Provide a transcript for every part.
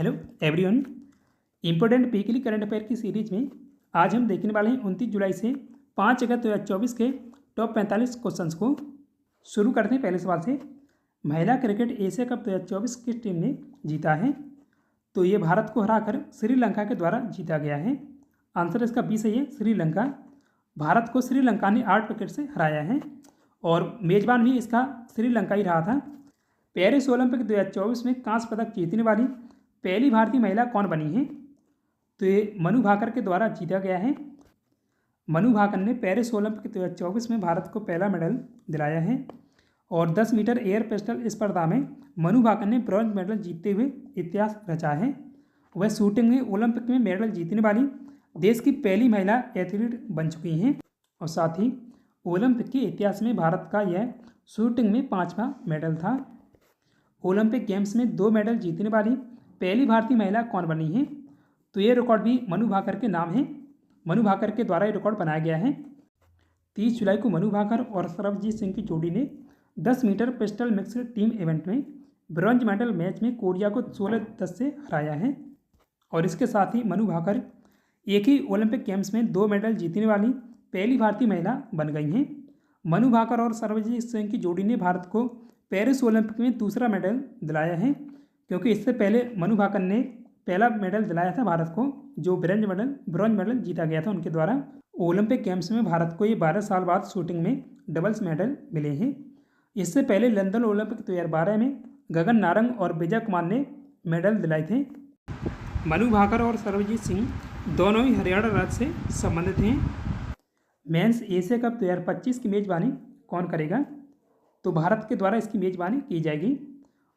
Hello everyone. Important weekly current affair की series में आज हम देखने वाले हैं 29 जुलाई से 5 अगस्त 2024 के टॉप 45 क्वेश्चंस को। शुरू करते हैं पहले सवाल से। महिला क्रिकेट एशिया कप 2024 किस टीम ने जीता है? तो ये भारत को हराकर श्रीलंका के द्वारा जीता गया है। आंसर इसका बी सही है, श्रीलंका। भारत को श्रीलंका ने 8 विकेट से हराया है और मेजबान भी इसका श्रीलंका ही रहा था। पेरिस ओलंपिक 2024 में कांस्य पदक जीतने वाली पहली भारतीय महिला कौन बनी है? तो ये मनु भाकर के द्वारा जीता गया है। मनु भाकर ने पेरिस ओलंपिक 2024 में भारत को पहला मेडल दिलाया है और 10 मीटर एयर पिस्टल स्पर्धा में मनु भाकर ने ब्रॉन्ज मेडल जीतते हुए इतिहास रचा है। वह शूटिंग में ओलंपिक में मेडल जीतने वाली देश की पहली महिला एथलीट बन चुकी हैं और साथ ही ओलंपिक के इतिहास में भारत का यह शूटिंग में 5वां मेडल था। ओलंपिक गेम्स में 2 मेडल जीतने वाली पहली भारतीय महिला कौन बनी है? तो ये रिकॉर्ड भी मनु भाकर के नाम है। मनु भाकर के द्वारा ये रिकॉर्ड बनाया गया है। 30 जुलाई को मनु भाकर और सरबजीत सिंह की जोड़ी ने 10 metre pistol mixed team event में ब्रॉन्ज मेडल मैच में कोरिया को 16-10 से हराया है और इसके साथ ही मनु भाकर एक ही ओलंपिक गेम्स में 2 मेडल जीतने वाली पहली भारतीय महिला बन गई हैं। मनु भाकर और सरबजीत सिंह की जोड़ी ने भारत को पेरिस ओलंपिक में दूसरा मेडल दिलाया है, क्योंकि इससे पहले मनु भाकर ने पहला मेडल दिलाया था भारत को, जो ब्रॉन्ज मेडल जीता गया था उनके द्वारा। ओलंपिक गेम्स में भारत को ये 12 साल बाद शूटिंग में डबल्स मेडल मिले हैं। इससे पहले लंदन ओलंपिक 2012 में गगन नारंग और विजय कुमार ने मेडल दिलाए थे। मनु भाकर और सरबजीत सिंह दोनों ही हरियाणा राज्य से संबंधित हैं। मेंस एशिया कप 2025 की मेजबानी कौन करेगा? तो भारत के द्वारा इसकी मेजबानी की जाएगी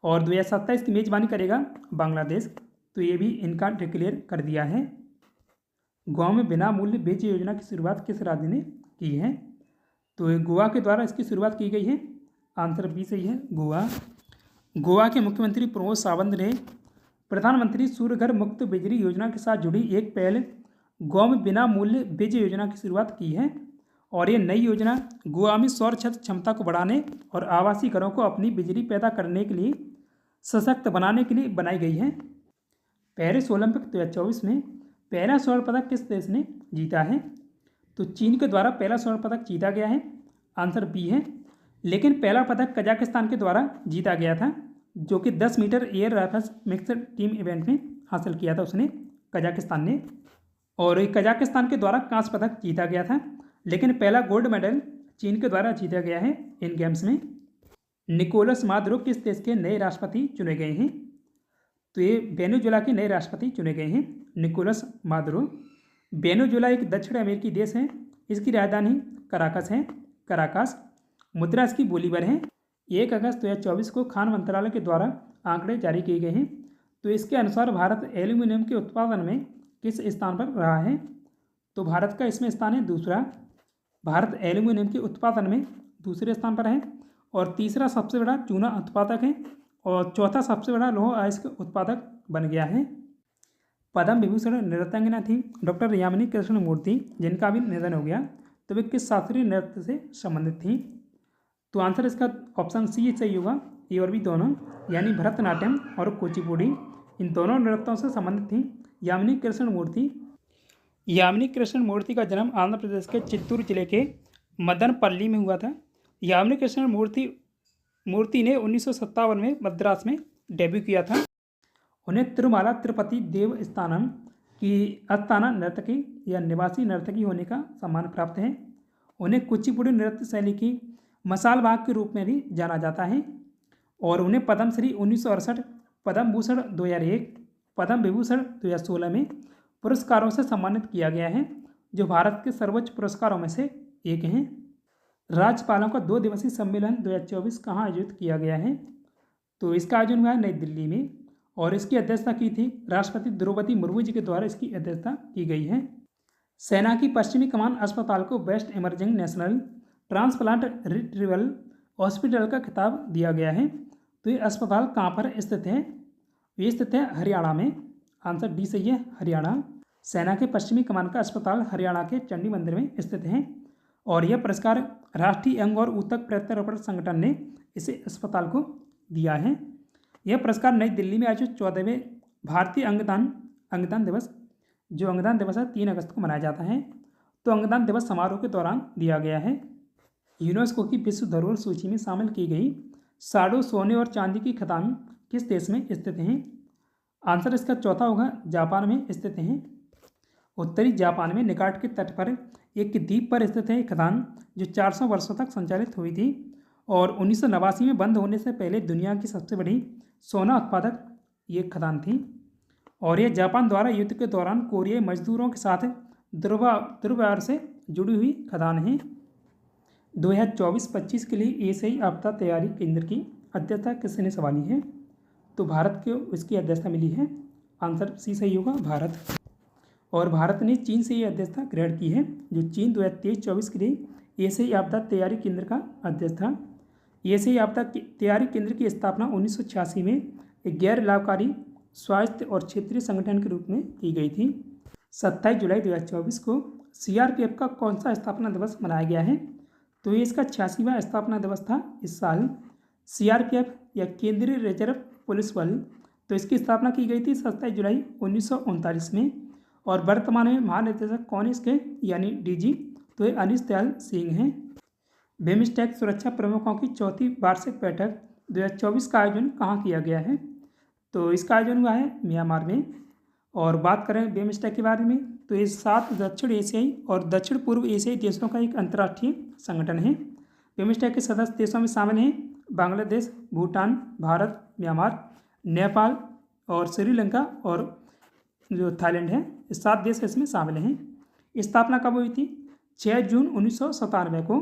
और 2027 की मेजबानी करेगा बांग्लादेश। तो ये भी इनका डिक्लेयर कर दिया है। गांव में बिना मूल्य बीज योजना की शुरुआत किस राज्य ने की है? तो ये गोवा के द्वारा इसकी शुरुआत की गई है। आंसर बी सही है, गोवा। गोवा के मुख्यमंत्री प्रमोद सावंत ने प्रधानमंत्री सूर्य घर मुफ्त बिजली योजना के साथ जुड़ी एक पहल गांव में बिना मूल्य बीज योजना की शुरुआत की है और ये नई योजना गोवा में सौर छत क्षमता को बढ़ाने और आवासीय घरों को अपनी बिजली पैदा करने के लिए सशक्त बनाने के लिए बनाई गई है। पेरिस ओलंपिक 2024 में पहला स्वर्ण पदक किस देश ने जीता है? तो चीन के द्वारा पहला स्वर्ण पदक जीता गया है। आंसर बी है, लेकिन पहला पदक कजाकिस्तान के द्वारा जीता गया था, जो कि 10 metre air rifles mixed team event में हासिल किया था उसने, कजाकिस्तान ने। और कजाकिस्तान के द्वारा कांस्य पदक जीता गया था, लेकिन पहला गोल्ड मेडल चीन के द्वारा जीता गया है इन गेम्स में। निकोलस मादुरो किस देश के नए राष्ट्रपति चुने गए हैं? तो ये वेनेजुएला के नए राष्ट्रपति चुने गए हैं, निकोलस मादुरो। वेनेजुएला एक दक्षिण अमेरिकी देश है। इसकी राजधानी कराकस है, कराकास। मुद्रा इसकी बोलीवर है। 1 अगस्त 2024 को खान मंत्रालय के द्वारा आंकड़े जारी किए गए हैं। तो इसके अनुसार भारत एल्यूमिनियम के उत्पादन में किस स्थान पर रहा है? तो भारत का इसमें स्थान है दूसरा। भारत एल्यूमिनियम के उत्पादन में दूसरे स्थान पर है और तीसरा सबसे बड़ा चूना उत्पादक है और चौथा सबसे बड़ा लौह अयस्क उत्पादक बन गया है। पद्म विभूषण नृत्यांगना थी डॉक्टर यामिनी कृष्ण मूर्ति, जिनका भी निधन हो गया। तो वे किस शास्त्रीय नृत्य से संबंधित थी? तो आंसर इसका ऑप्शन सी सही होगा, ये और भी दोनों, यानी भरतनाट्यम और कुचिपुड़ी, इन दोनों नृत्यों से संबंधित थी यामिनी कृष्ण मूर्ति। यामिनी कृष्ण मूर्ति का जन्म आंध्र प्रदेश के चित्तूर जिले के मदनपल्ली में हुआ था। यामिनी कृष्ण मूर्ति ने 1957 में मद्रास में डेब्यू किया था। उन्हें तिरुमाला तिरुपति देवस्थानम की अस्थाना नर्तकी या निवासी नर्तकी होने का सम्मान प्राप्त है। उन्हें कुचिपुड़ी नृत्य शैली की मसाल बाग के रूप में भी जाना जाता है और उन्हें पद्मश्री 1968, पद्म भूषण 2001, पद्म विभूषण 2016 में पुरस्कारों से सम्मानित किया गया है, जो भारत के सर्वोच्च पुरस्कारों में से एक हैं। राज्यपालों का 2 दिवसीय सम्मेलन 2024 कहाँ आयोजित किया गया है? तो इसका आयोजन हुआ है नई दिल्ली में और इसकी अध्यक्षता की थी राष्ट्रपति द्रौपदी मुर्मू जी के द्वारा इसकी अध्यक्षता की गई है। सेना की पश्चिमी कमान अस्पताल को best emerging national transplant retrieval hospital का खिताब दिया गया है। तो ये अस्पताल कहाँ पर स्थित है? ये स्थित है हरियाणा में। आंसर डी सही है, हरियाणा। सेना के पश्चिमी कमान का अस्पताल हरियाणा के चंडी मंदिर में स्थित है और यह पुरस्कार राष्ट्रीय अंग और ऊतक प्रत्यारोपण संगठन ने इसे अस्पताल को दिया है। यह पुरस्कार नई दिल्ली में आयोजित 14वें भारतीय अंगदान दिवस, जो अंगदान दिवस है 3 अगस्त को मनाया जाता है। तो अंगदान दिवस समारोह के दौरान दिया गया है। यूनेस्को की विश्व धरोहर सूची में शामिल की गई साड़ों सोने और चांदी की खदान किस देश में स्थित हैं? आंसर इसका चौथा होगा, जापान में स्थित हैं। उत्तरी जापान में निकाट के तट पर एक द्वीप पर स्थित है खदान, जो 400 वर्षों तक संचालित हुई थी और 1989 में बंद होने से पहले दुनिया की सबसे बड़ी सोना उत्पादक ये खदान थी। और यह जापान द्वारा युद्ध के दौरान कोरियाई मजदूरों के साथ दुर्व्यवहार से जुड़ी हुई खदान है। 2024-25 के लिए एशियाई आपदा तैयारी केंद्र की अध्यक्षता किसने संभाली है? तो भारत को इसकी अध्यक्षता मिली है। आंसर सी सही होगा, भारत। और भारत ने चीन से ये अध्यक्षता ग्रहण की है, जो चीन 2023-24 के लिए एशियाई आपदा तैयारी केंद्र का अध्यक्ष था। एशियाई आपदा तैयारी केंद्र की स्थापना 1986 में एक गैर लाभकारी स्वास्थ्य और क्षेत्रीय संगठन के रूप में की गई थी। 27 जुलाई 2024 को सीआरपीएफ का कौन सा स्थापना दिवस मनाया गया है? तो ये इसका 86वां स्थापना दिवस था इस साल। सीआरपीएफ या केंद्रीय रिजर्व पुलिस बल, तो इसकी स्थापना की गई थी 27 जुलाई 1939 में। और वर्तमान में महानिदेशक कौन इसके, यानी डीजी, तो ये अनीश दयाल सिंह हैं। बिम्स्टेक सुरक्षा प्रमुखों की 4वीं वार्षिक बैठक 2024 का आयोजन कहाँ किया गया है? तो इसका आयोजन हुआ है म्यांमार में। और बात करें बिम्स्टेक के बारे में, तो ये 7 दक्षिण एशियाई और दक्षिण पूर्व एशियाई देशों का एक अंतर्राष्ट्रीय संगठन है। बिम्स्टेक के सदस्य देशों में शामिल हैं बांग्लादेश, भूटान, भारत, म्यांमार, नेपाल और श्रीलंका और जो थाईलैंड है, ये 7 देश इसमें शामिल हैं। स्थापना कब हुई थी? 6 जून 1997 को।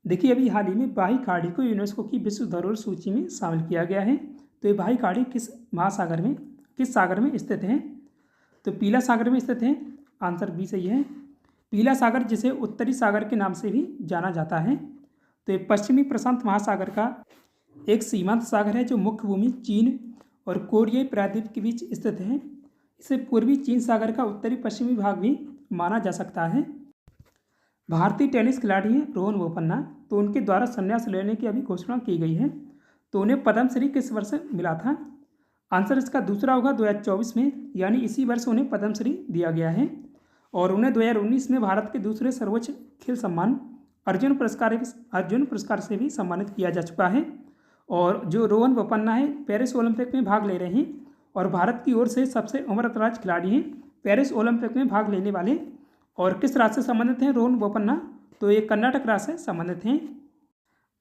देखिए अभी हाल ही में बाही खाड़ी को यूनेस्को की विश्व धरोहर सूची में शामिल किया गया है। तो ये बाही खाड़ी किस सागर में स्थित है? तो पीला सागर में स्थित है। आंसर बी सही है। पीला सागर, जिसे उत्तरी सागर के नाम से भी जाना जाता है, तो ये पश्चिमी प्रशांत महासागर का एक सीमांत सागर है, जो मुख्य भूमि चीन और कोरियाई प्रायद्वीप के बीच स्थित है। इसे पूर्वी चीन सागर का उत्तरी पश्चिमी भाग भी माना जा सकता है। भारतीय टेनिस खिलाड़ी हैं रोहन बोपन्ना, तो उनके द्वारा संन्यास लेने की अभी घोषणा की गई है। तो उन्हें पद्मश्री किस वर्ष मिला था? आंसर इसका दूसरा होगा, 2024 में, यानी इसी वर्ष उन्हें पद्मश्री दिया गया है। और उन्हें 2019 में भारत के दूसरे सर्वोच्च खेल सम्मान अर्जुन पुरस्कार से भी सम्मानित किया जा चुका है। और जो रोहन बोपन्ना है पेरिस ओलंपिक में भाग ले रहे हैं और भारत की ओर से सबसे उम्रदराज खिलाड़ी हैं पेरिस ओलंपिक में भाग लेने वाले। और किस राज्य से संबंधित हैं रोहन बोपन्ना? तो ये कर्नाटक राज्य से संबंधित हैं।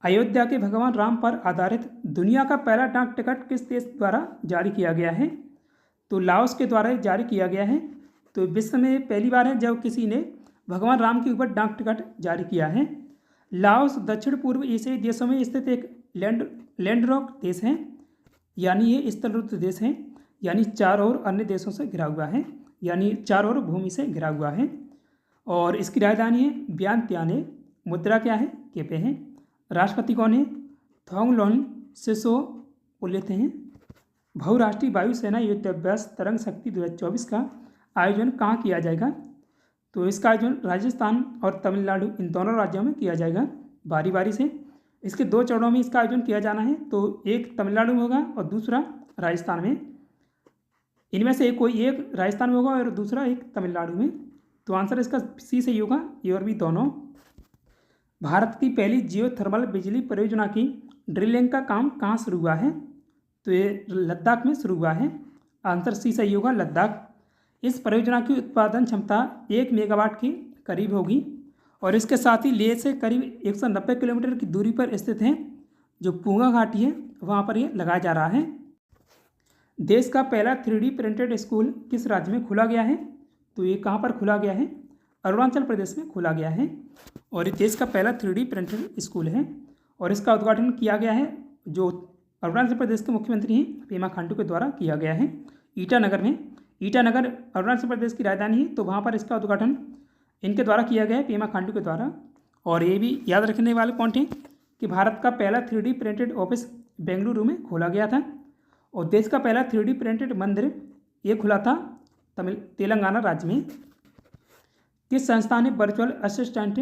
अयोध्या के भगवान राम पर आधारित दुनिया का पहला डाक टिकट किस देश द्वारा जारी किया गया है? तो लाओस के द्वारा जारी किया गया है। तो विश्व में पहली बार है जब किसी ने भगवान राम के ऊपर डाक टिकट जारी किया है। लाओस दक्षिण पूर्व एशियाई देशों में स्थित एक लैंडलॉक देश है, यानी ये स्थलरुद्ध देश है, यानी चारों ओर अन्य देशों से घिरा हुआ है, यानी चारों ओर भूमि से घिरा हुआ है। और इसकी राजधानी है वियंतियाने। मुद्रा क्या है? केपे है। राष्ट्रपति कौन है? थोंगलोन सिसोलिथ हैं। बहुराष्ट्रीय वायुसेना युद्धाभ्यास तरंग शक्ति 2024 का आयोजन कहाँ किया जाएगा? तो इसका आयोजन राजस्थान और तमिलनाडु, इन दोनों राज्यों में किया जाएगा बारी बारी से। इसके 2 चरणों में इसका आयोजन किया जाना है, तो एक तमिलनाडु में होगा और दूसरा राजस्थान में। इनमें से कोई एक राजस्थान में होगा और दूसरा एक तमिलनाडु में। तो आंसर इसका सी सही होगा, ये और भी दोनों। भारत की पहली जियोथर्मल बिजली परियोजना की ड्रिलिंग का काम कहाँ शुरू हुआ है? तो ये लद्दाख में शुरू हुआ है। आंसर सी सही होगा, लद्दाख। इस परियोजना की उत्पादन क्षमता 1 मेगावाट के करीब होगी और इसके साथ ही लेह से करीब 190 किलोमीटर की दूरी पर स्थित है, जो पूंगा घाटी है, वहाँ पर ये लगाया जा रहा है। देश का पहला 3D प्रिंटेड स्कूल किस राज्य में खोला गया है? तो ये कहाँ पर खोला गया है? अरुणाचल प्रदेश में खोला गया है। और ये देश का पहला 3D प्रिंटेड स्कूल है और इसका उद्घाटन किया गया है, जो अरुणाचल प्रदेश के मुख्यमंत्री हैं पेमा खांडू के द्वारा किया गया है, ईटानगर में। ईटानगर अरुणाचल प्रदेश की राजधानी है, तो वहाँ पर इसका उद्घाटन इनके द्वारा किया गया है, पेमा खांडू के द्वारा। और ये भी याद रखने वाले पॉइंट हैं कि भारत का पहला 3D प्रिंटेड ऑफिस बेंगलुरु में खोला गया था और देश का पहला 3D प्रिंटेड मंदिर ये खुला था तेलंगाना राज्य में। किस संस्था ने वर्चुअल असिस्टेंट,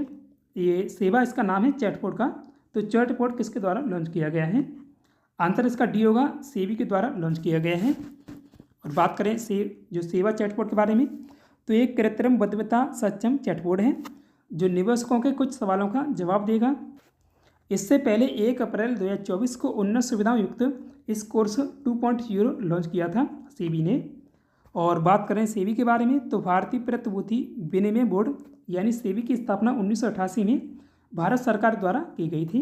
ये सेवा इसका नाम है चैटबॉट का, तो चैटबॉट किसके द्वारा लॉन्च किया गया है? आंसर इसका डी होगा, सेबी के द्वारा लॉन्च किया गया है। और बात करें जो सेवा चैटबॉट के बारे में, तो एक कृत्रिम बुद्धिमत्ता सक्षम चैटबॉट है जो निवेशकों के कुछ सवालों का जवाब देगा। इससे पहले 1 अप्रैल 2024 को उन्नत सुविधाओं युक्त इस कोर्स 2.0 लॉन्च किया था सेबी ने। और बात करें सेबी के बारे में, तो भारतीय प्रतिभूति विनिमय बोर्ड यानी सेबी की स्थापना 1988 में भारत सरकार द्वारा की गई थी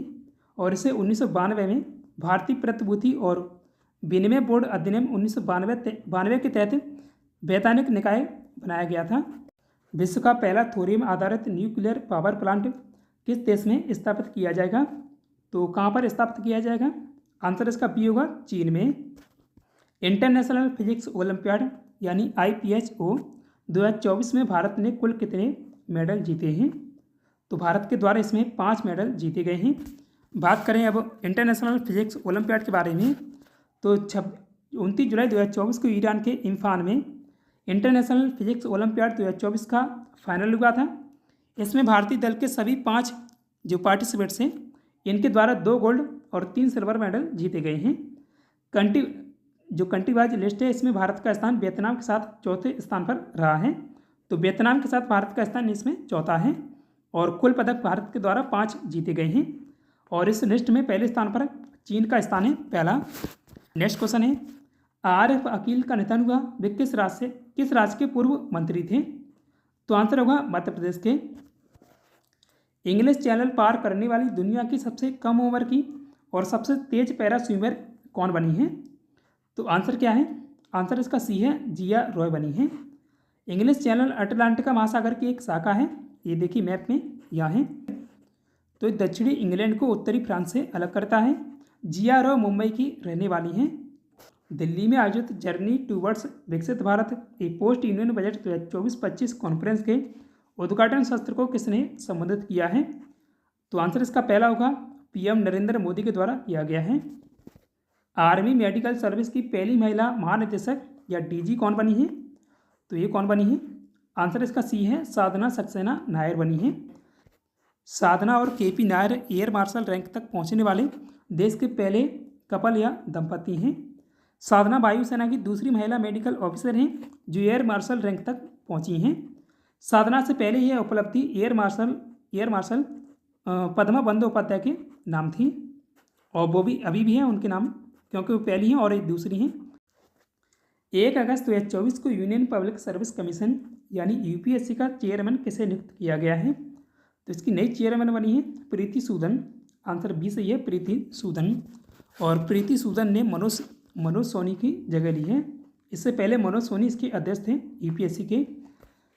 और इसे 1992 में भारतीय प्रतिभूति और विनिमय बोर्ड अधिनियम 1992 के तहत वैधानिक निकाय बनाया गया था। विश्व का पहला थोरियम आधारित न्यूक्लियर पावर प्लांट किस देश में स्थापित किया जाएगा? तो कहाँ पर स्थापित किया जाएगा? आंसर इसका बी होगा, चीन में। इंटरनेशनल फिजिक्स ओलंपियाड यानी IPSO 2024 में भारत ने कुल कितने मेडल जीते हैं? तो भारत के द्वारा इसमें 5 मेडल जीते गए हैं। बात करें अब इंटरनेशनल फिजिक्स ओलंपियाड के बारे में, तो 29 जुलाई 2024 को ईरान के इम्फान में इंटरनेशनल फिजिक्स ओलंपियाड 2024 का फाइनल हुआ था। इसमें भारतीय दल के सभी 5 जो पार्टिसिपेंट्स हैं इनके द्वारा 2 गोल्ड और 3 सिल्वर मेडल जीते गए हैं। कंट्री वाइज लिस्ट है, इसमें भारत का स्थान वियतनाम के साथ चौथे स्थान पर रहा है। तो वियतनाम के साथ भारत का स्थान इसमें चौथा है और कुल पदक भारत के द्वारा 5 जीते गए हैं। और इस लिस्ट में पहले स्थान पर चीन का स्थान है पहला। नेक्स्ट क्वेश्चन है, RF अकील का निधन हुआ, वे किस राज्य के पूर्व मंत्री थे? तो आंसर होगा मध्य प्रदेश के। इंग्लिश चैनल पार करने वाली दुनिया की सबसे कम उम्र की और सबसे तेज पैरा स्विमर कौन बनी है? तो आंसर क्या है? आंसर इसका सी है, जिया रॉय बनी है। इंग्लिश चैनल अटलांटिका महासागर की एक शाखा है, ये देखिए मैप में यहाँ है। तो ये दक्षिणी इंग्लैंड को उत्तरी फ्रांस से अलग करता है। जिया रॉय मुंबई की रहने वाली हैं। दिल्ली में आयोजित जर्नी टूवर्ड्स विकसित भारत ए पोस्ट यूनियन बजट 2024-25 कॉन्फ्रेंस के उद्घाटन सत्र को किसने संबोधित किया है? तो आंसर इसका पहला होगा, PM नरेंद्र मोदी के द्वारा किया गया है। आर्मी मेडिकल सर्विस की पहली महिला महानिदेशक या DG कौन बनी है? तो ये कौन बनी है? आंसर इसका सी है, साधना सक्सेना नायर बनी है। साधना और KP Nair air marshal rank तक पहुंचने वाले देश के पहले कपल या दंपति हैं। साधना वायुसेना की दूसरी महिला मेडिकल ऑफिसर हैं जो एयर मार्शल रैंक तक पहुंची हैं। साधना से पहले यह उपलब्धि एयर मार्शल पद्मा बंदोपाध्याय के नाम थी और वो भी अभी भी हैं उनके नाम, क्योंकि वो पहली हैं और एक दूसरी हैं। 1 अगस्त 2024 को यूनियन पब्लिक सर्विस कमीशन यानी UPSC का चेयरमैन किसे नियुक्त किया गया है? तो इसकी नई चेयरमैन बनी है प्रीति सूदन। आंसर बी सही है, प्रीति सूदन। और प्रीति सूदन ने मनोज सोनी की जगह ली है। इससे पहले मनोज सोनी इसके अध्यक्ष थे UPSC के।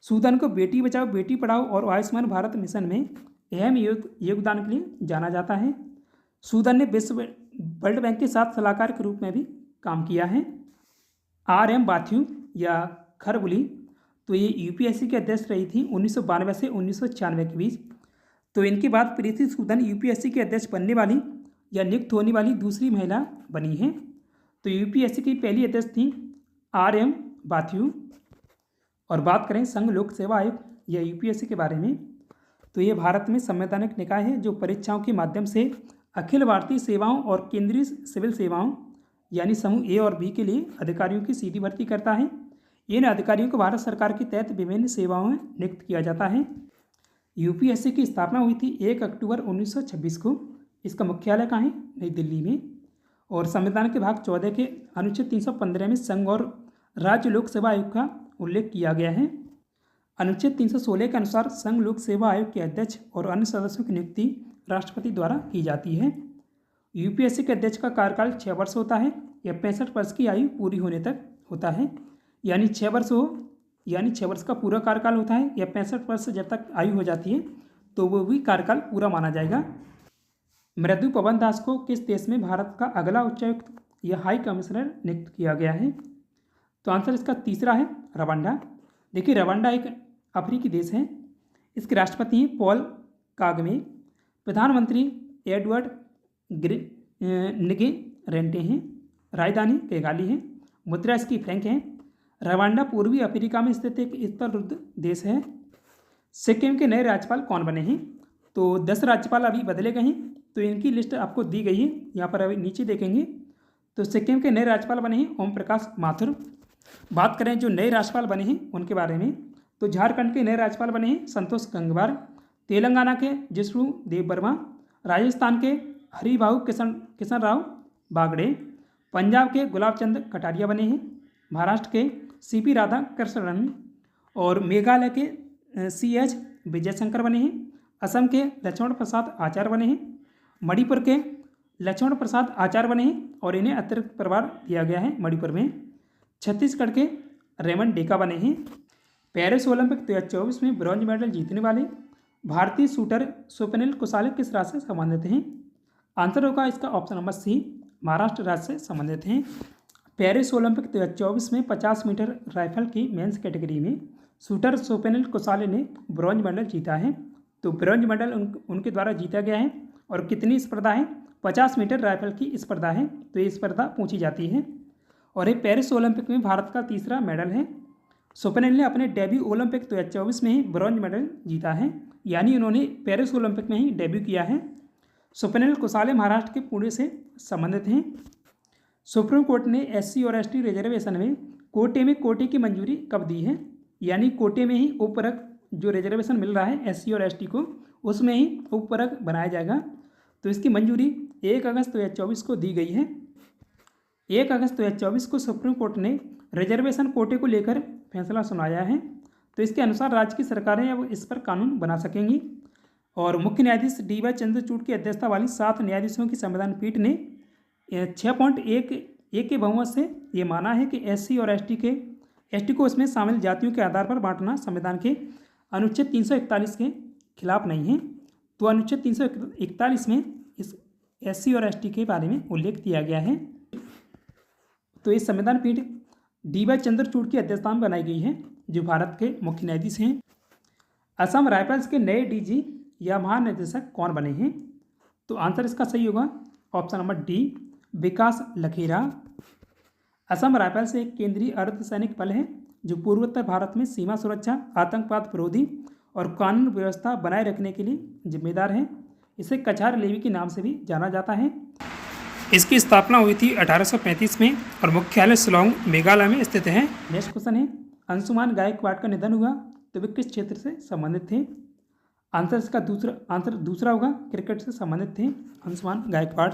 सूदन को बेटी बचाओ बेटी पढ़ाओ और आयुष्मान भारत मिशन में अहम योगदान के लिए जाना जाता है। सूदन ने वर्ल्ड बैंक के साथ सलाहकार के रूप में भी काम किया है। RM बाथ्यू या खरबुली, तो ये UPSC के अध्यक्ष रही थी 1992 से 1996 के बीच। तो इनके बाद प्रीति सूदन UPSC के अध्यक्ष बनने वाली या नियुक्त होने वाली दूसरी महिला बनी है। तो UPSC की पहली अध्यक्ष थी RM बाथ्यू। और बात करें संघ लोक सेवा आयोग या UPSC के बारे में, तो ये भारत में संवैधानिक निकाय है जो परीक्षाओं के माध्यम से अखिल भारतीय सेवाओं और केंद्रीय सिविल सेवाओं यानी समूह A और B के लिए अधिकारियों की सीधी भर्ती करता है। इन अधिकारियों को भारत सरकार के तहत विभिन्न सेवाओं में नियुक्त किया जाता है। UPSC की स्थापना हुई थी 1 अक्टूबर 1926 को। इसका मुख्यालय कहाँ है? नई दिल्ली में। और संविधान के भाग 14 के अनुच्छेद 315 में संघ और राज्य लोक सेवा आयोग का उल्लेख किया गया है। अनुच्छेद 316 के अनुसार संघ लोक सेवा आयोग के अध्यक्ष और अन्य सदस्यों की नियुक्ति राष्ट्रपति द्वारा की जाती है। UPSC के अध्यक्ष का कार्यकाल 6 वर्ष होता है या 65 वर्ष की आयु पूरी होने तक होता है। यानी 6 वर्ष यानी 6 वर्ष का पूरा कार्यकाल होता है या 65 वर्ष जब तक आयु हो जाती है तो वो भी कार्यकाल पूरा माना जाएगा। मृदु पवन दास को किस देश में भारत का अगला उच्चायुक्त या हाई कमिश्नर नियुक्त किया गया है? तो आंसर इसका तीसरा है, रवांडा। देखिए रवांडा एक अफ्रीकी देश है। इसके राष्ट्रपति हैं पॉल कागमे। प्रधानमंत्री एडवर्ड निगे रेंटे हैं। राजधानी किगाली है। मुद्रा इसकी फ्रैंक है। रवांडा पूर्वी अफ्रीका में स्थित एक स्तररुद्ध देश है। सिक्किम के नए राज्यपाल कौन बने हैं? तो 10 राज्यपाल अभी बदले गए हैं, तो इनकी लिस्ट आपको दी गई है। यहाँ पर अभी नीचे देखेंगे तो सिक्किम के नए राज्यपाल बने हैं ओम प्रकाश माथुर। बात करें जो नए राज्यपाल बने हैं उनके बारे में, तो झारखंड के नए राज्यपाल बने हैं संतोष गंगवार, तेलंगाना के जिष्णु देव वर्मा, राजस्थान के हरिभाऊ किशन राव बागड़े, पंजाब के गुलाब चंद कटारिया बने हैं, महाराष्ट्र के CP राधाकृष्णन और मेघालय के CH विजय शंकर बने हैं, असम के लक्ष्मण प्रसाद आचार्य बने हैं, मणिपुर के लक्ष्मण प्रसाद आचार्य बने हैं और इन्हें अतिरिक्त प्रभार दिया गया है मणिपुर में, छत्तीसगढ़ के रेमंड डेका बने हैं। पेरिस ओलंपिक 2024 में ब्रॉन्ज मेडल जीतने वाले भारतीय शूटर स्वप्निल कुसाले किस राज्य से संबंधित हैं? आंसर होगा इसका ऑप्शन नंबर C, महाराष्ट्र राज्य से संबंधित हैं। पेरिस ओलंपिक 2024 में 50 मीटर राइफल की मेंस कैटेगरी में शूटर स्वप्निल कुसाले ने ब्रॉन्ज मेडल जीता है। तो ब्रॉन्ज मेडल उनके द्वारा जीता गया है और कितनी स्पर्धा है? 50 मीटर राइफल की स्पर्धा है। तो ये स्पर्धा पूछी जाती है और ये पेरिस ओलंपिक में भारत का तीसरा मेडल है। स्वप्निल ने अपने डेब्यू ओलंपिक 2024 में ही ब्रॉन्ज मेडल जीता है, यानी उन्होंने पेरिस ओलंपिक में ही डेब्यू किया है। स्वप्निल कुसाले महाराष्ट्र के पुणे से संबंधित हैं। सुप्रीम कोर्ट ने SC और ST रिजर्वेशन में कोटे की मंजूरी कब दी है? यानी कोटे में ही उपवर्ग जो रिजर्वेशन मिल रहा है SC और ST को, उसमें ही उपवर्ग बनाया जाएगा। तो इसकी मंजूरी 1 अगस्त 2024 को दी गई है। 1 अगस्त 2024 को सुप्रीम कोर्ट ने रिजर्वेशन कोटे को लेकर फैसला सुनाया है। तो इसके अनुसार राज्य की सरकारें अब इस पर कानून बना सकेंगी और मुख्य न्यायाधीश DY चंद्रचूड़ की अध्यक्षता वाली 7 न्यायाधीशों की संविधान पीठ ने 6.1 के बहुमत से ये माना है कि SC और ST को उसमें शामिल जातियों के आधार पर बांटना संविधान के अनुच्छेद 341 के खिलाफ नहीं है। तो अनुच्छेद 341 में इस SC और ST के बारे में उल्लेख किया गया है। तो ये संविधान पीठ DY चंद्रचूड़ की अध्यक्षता में बनाई गई है, जो भारत के मुख्य न्यायाधीश हैं। असम राइफल्स के नए DG या महानिदेशक कौन बने हैं? तो आंसर इसका सही होगा ऑप्शन नंबर D, विकास लखेरा। असम राइफल्स एक केंद्रीय अर्धसैनिक बल है जो पूर्वोत्तर भारत में सीमा सुरक्षा, आतंकवाद विरोधी और कानून व्यवस्था बनाए रखने के लिए जिम्मेदार है। इसे कछार लेवी के नाम से भी जाना जाता है। इसकी स्थापना हुई थी 1835 में और मुख्यालय शिलांग मेघालय में स्थित है। नेक्स्ट क्वेश्चन है, अंशुमान गायकवाड़ का निधन हुआ तो वे किस क्षेत्र से संबंधित थे? आंसर दूसरा होगा, क्रिकेट से संबंधित थे अंशुमान गायकवाड़।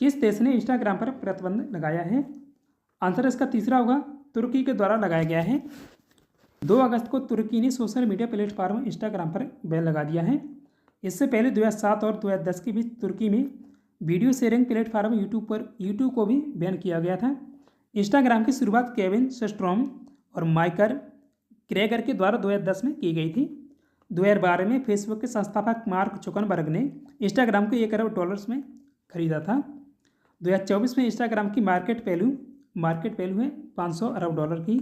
किस देश ने इंस्टाग्राम पर प्रतिबंध लगाया है? आंसर इसका तीसरा होगा, तुर्की के द्वारा लगाया गया है। 2 अगस्त को तुर्की ने सोशल मीडिया प्लेटफॉर्म इंस्टाग्राम पर बैन लगा दिया है। इससे पहले 2007 और 2010 के बीच तुर्की में वीडियो शेयरिंग प्लेटफॉर्म यूट्यूब को भी बैन किया गया था। इंस्टाग्राम की शुरुआत केविन सेस्ट्रॉम और माइकल क्रेगर के द्वारा 2010 में की गई थी। 2012 में फेसबुक के संस्थापक मार्क जुकरबर्ग ने इंस्टाग्राम को $1 अरब में खरीदा था। 2024 में इंस्टाग्राम की मार्केट वैल्यू है $500 अरब की।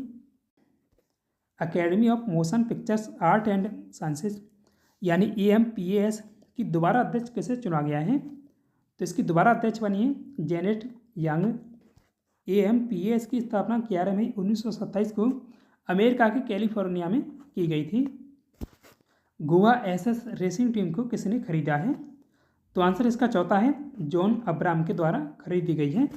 Academy of motion pictures art and sciences यानी AMPAS की दोबारा अध्यक्ष किसे चुना गया है? तो इसकी दोबारा अध्यक्ष बनी है जेनेट यंग। AMPAS की स्थापना 11 मई 1927 को अमेरिका के कैलिफोर्निया में की गई थी। गोवा SS रेसिंग टीम को किसने खरीदा है? तो आंसर इसका चौथा है, जॉन अब्राहम के द्वारा खरीदी गई है।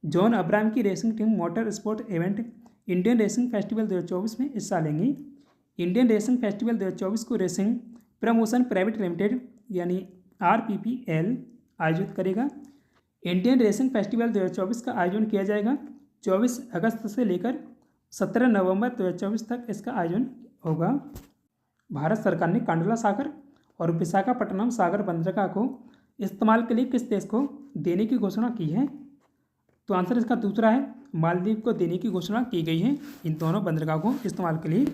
जॉन अब्राहम की racing team motor sport event Indian racing festival 2024 में हिस्सा लेंगी। इंडियन रेसिंग फेस्टिवल 2024 को रेसिंग प्रमोशन प्राइवेट लिमिटेड यानी RPPL आयोजित करेगा। इंडियन रेसिंग फेस्टिवल 2024 का आयोजन किया जाएगा 24 अगस्त से लेकर 17 नवंबर 2024 तक इसका आयोजन होगा। भारत सरकार ने कांडला सागर और विशाखापट्टनम सागर बंदरगाह को इस्तेमाल के लिए किस देश को देने की घोषणा की है? तो आंसर इसका दूसरा है, मालदीव को देने की घोषणा की गई है इन दोनों बंदरगाह को इस्तेमाल के लिए।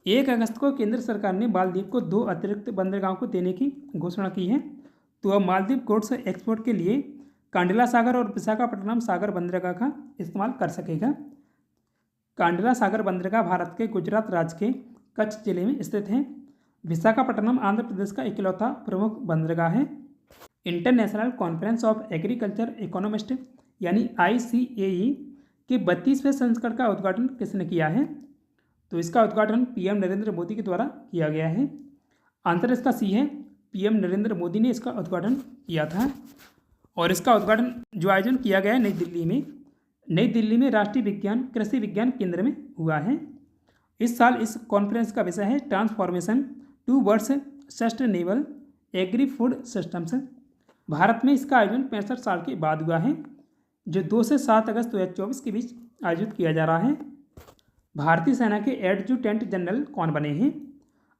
1 अगस्त को केंद्र सरकार ने मालदीव को 2 अतिरिक्त बंदरगाहों को देने की घोषणा की है। तो अब मालदीव गुड्स एक्सपोर्ट के लिए कांडला सागर और विशाखापट्टनम सागर बंदरगाह का इस्तेमाल कर सकेगा। कांडला सागर बंदरगाह भारत के गुजरात राज्य के कच्छ जिले में स्थित है। विशाखापट्टनम आंध्र प्रदेश का इकलौता प्रमुख बंदरगाह है। International conference of agriculture economist यानी ICAE के 32वें संस्करण का उद्घाटन किसने किया है? तो इसका उद्घाटन PM नरेंद्र मोदी के द्वारा किया गया है। आंसर इसका C है, PM नरेंद्र मोदी ने इसका उद्घाटन किया था। और इसका उद्घाटन जो आयोजन किया गया है नई दिल्ली में नई दिल्ली में राष्ट्रीय विज्ञान कृषि विज्ञान केंद्र में हुआ है। इस साल इस कॉन्फ्रेंस का विषय है transformation towards sustainable agri food systems. Bharat में इसका आयोजन 65 साल के बाद हुआ है, जो 2 से 7 अगस्त 2024 के बीच आयोजित किया जा रहा है। भारतीय सेना के एडजुटेंट जनरल कौन बने हैं?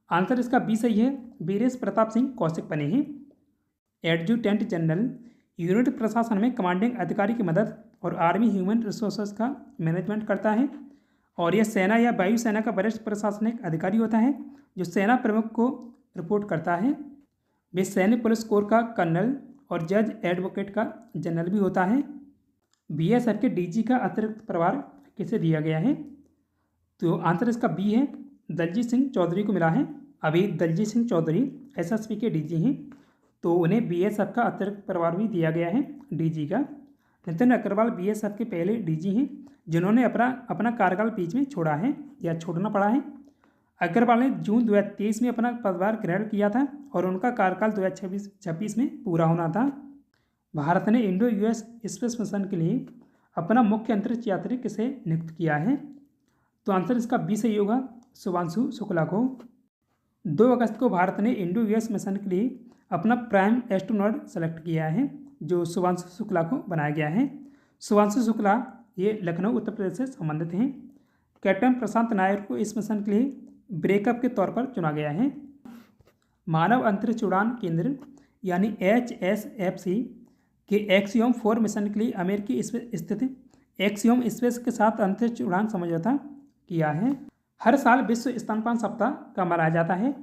आंसर इसका बी सही है, वीरेश प्रताप सिंह कौशिक बने हैं। एडजुटेंट जनरल यूनिट प्रशासन में कमांडिंग अधिकारी की मदद और आर्मी ह्यूमन रिसोर्सेज का मैनेजमेंट करता है, और यह सेना या वायुसेना का वरिष्ठ प्रशासनिक अधिकारी होता है जो सेना प्रमुख को रिपोर्ट करता है। वे सैन्य पुलिस कोर का कर्नल और जज एडवोकेट का जनरल भी होता है। बीएसएफ के डीजी का अतिरिक्त प्रभार किसे दिया गया है? तो आंसर इसका बी है, दलजीत सिंह चौधरी को मिला है। अभी दलजीत सिंह चौधरी एसएसपी के डीजी हैं, तो उन्हें बीएसएफ का अतिरिक्त प्रभार भी दिया गया है डीजी का। नितिन अग्रवाल बीएसएफ के पहले डीजी हैं जिन्होंने अपना कार्यकाल बीच में छोड़ा है या छोड़ना पड़ा है। अग्रवाल ने जून 2023 में अपना पदभार ग्रहण किया था और उनका कार्यकाल 2026 में पूरा होना था। भारत ने इंडो यूएस स्पेस मिशन के लिए अपना मुख्य अंतरिक्ष यात्री किसे नियुक्त किया है? तो आंसर इसका बी सही होगा, शुभांशु शुक्ला को। 2 अगस्त को भारत ने इंडो यूएस मिशन के लिए अपना प्राइम एस्ट्रोनॉट सेलेक्ट किया है, जो शुभांशु शुक्ला को बनाया गया है। शुभांशु शुक्ला ये लखनऊ उत्तर प्रदेश से संबंधित हैं। कैप्टन प्रशांत नायर को इस मिशन के लिए ब्रेकअप के तौर पर चुना गया है। मानव अंतरिक्ष उड़ान केंद्र यानी HSFC के एक्सियोम 4 मिशन के लिए अमेरिकी स्थित एक्सियोम स्पेस के साथ अंतरिक्ष उड़ान समझौता किया है। हर साल विश्व स्तनपान सप्ताह का मनाया जाता है,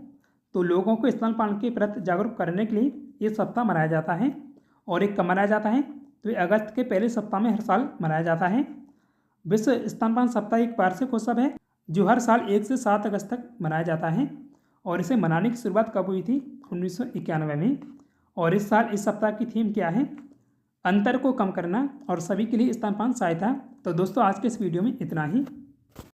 तो लोगों को स्तनपान के प्रति जागरूक करने के लिए ये सप्ताह मनाया जाता है। और एक कब मनाया जाता है? तो ये अगस्त के पहले सप्ताह में हर साल मनाया जाता है। विश्व स्तनपान सप्ताह एक वार्षिक उत्सव है जो हर साल 1 से 7 अगस्त तक मनाया जाता है, और इसे मनाने की शुरुआत कब हुई थी? 1991 में। और इस साल इस सप्ताह की थीम क्या है? अंतर को कम करना और सभी के लिए स्तनपान सहायता। तो दोस्तों आज के इस वीडियो में इतना ही।